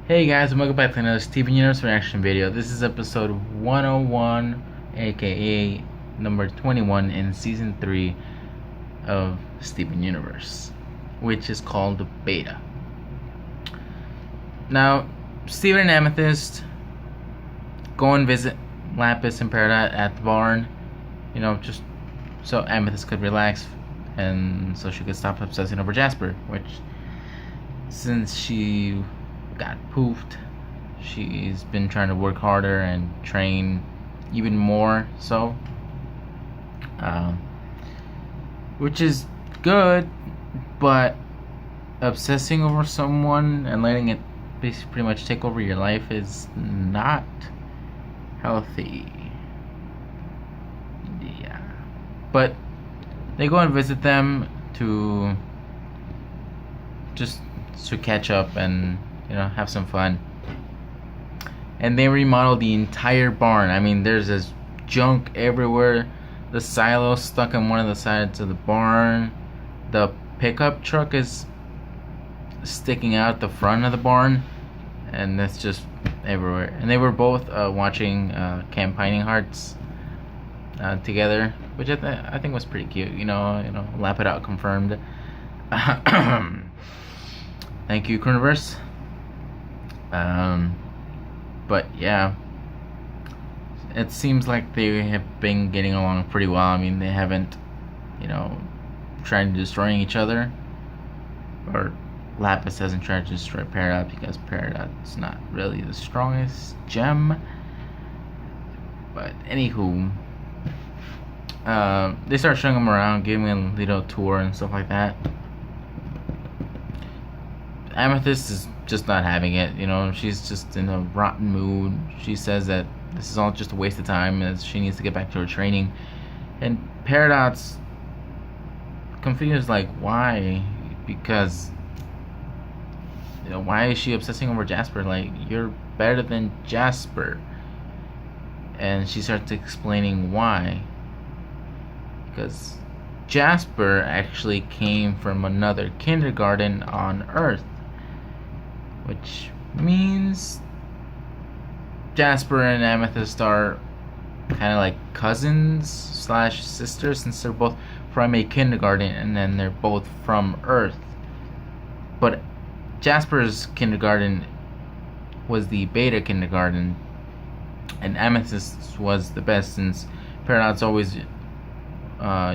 Hey guys, and welcome back to another Steven Universe reaction video. This is episode 101, aka number 21 in season 3 of Steven Universe, which is called Beta. Now, Steven and Amethyst go and visit Lapis and Peridot at the barn, just so Amethyst could relax and so she could stop obsessing over Jasper, which, since she got poofed, she's been trying to work harder and train even more so, which is good, but obsessing over someone and letting it basically pretty much take over your life is not healthy. Yeah, but they go and visit them to catch up and have some fun. And they remodel the entire barn. I mean, there's this junk everywhere. The silo stuck on one of the sides of the barn. The pickup truck is sticking out the front of the barn, and that's just everywhere. And they were both watching Camp Pining Hearts together, which I think was pretty cute. Lap it out confirmed. Thank you, Universe. But yeah, it seems like they have been getting along pretty well. I mean, they haven't, tried destroying each other, or Lapis hasn't tried to destroy Peridot because Peridot's not really the strongest gem. But anywho, they start showing him around, giving him a little tour and stuff like that. Amethyst is just not having it, she's just in a rotten mood. She says that this is all just a waste of time as she needs to get back to her training. And Peridot's confused, like, why? Because, why is she obsessing over Jasper? Like, you're better than Jasper. And she starts explaining why. Because Jasper actually came from another kindergarten on Earth, which means Jasper and Amethyst are kind of like cousins slash sisters, since they're both from a kindergarten and then they're both from Earth. But Jasper's kindergarten was the beta kindergarten, and Amethyst was the best, since Peridot's always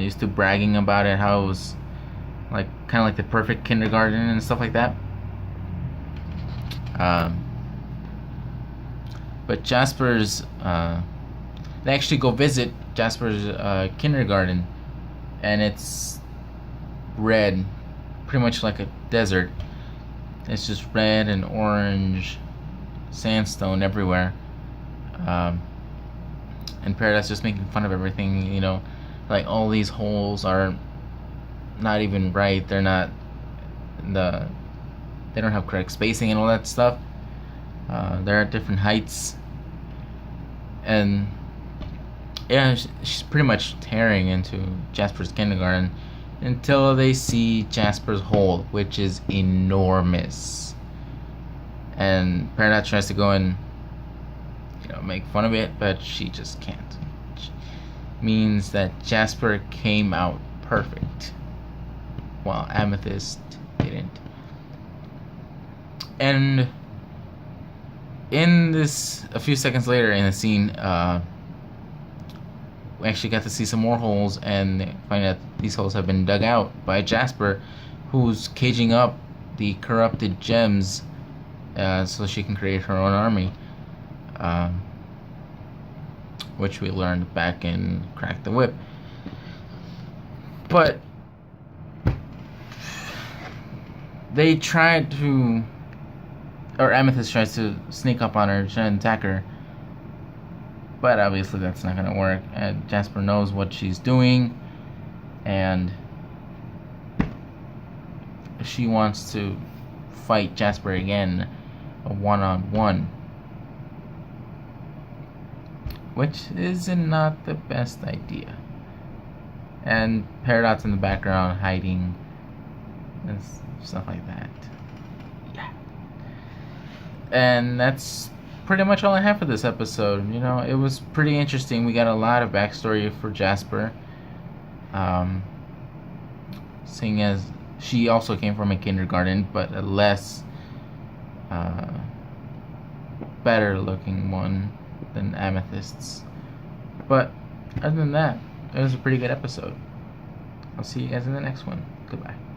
used to bragging about it, how it was like kind of like the perfect kindergarten and stuff like that. But Jasper's, they actually go visit Jasper's kindergarten, and it's red, pretty much like a desert. It's just red and orange sandstone everywhere. And Peridot's just making fun of everything, like all these holes are not even right. They don't have correct spacing and all that stuff. They're at different heights, and yeah, she's pretty much tearing into Jasper's kindergarten until they see Jasper's hole, which is enormous. And Peridot tries to go and make fun of it, but she just can't. Which means that Jasper came out perfect, while Amethyst didn't. And in this, a few seconds later in the scene, we actually got to see some more holes, and find out these holes have been dug out by Jasper, who's caging up the corrupted gems so she can create her own army, which we learned back in Crack the Whip. But they tried to, or Amethyst tries to sneak up on her, try to attack her, but obviously that's not gonna work, and Jasper knows what she's doing, and she wants to fight Jasper again, a one-on-one, which is not the best idea. And Peridot's in the background hiding and stuff like that. Yeah. And that's pretty much all I have for this episode. You know, it was pretty interesting. We got a lot of backstory for Jasper. Um, seeing as she also came from a kindergarten, but a less uh, better looking one than Amethyst's. But other than that, it was a pretty good episode. I'll see you guys in the next one. Goodbye.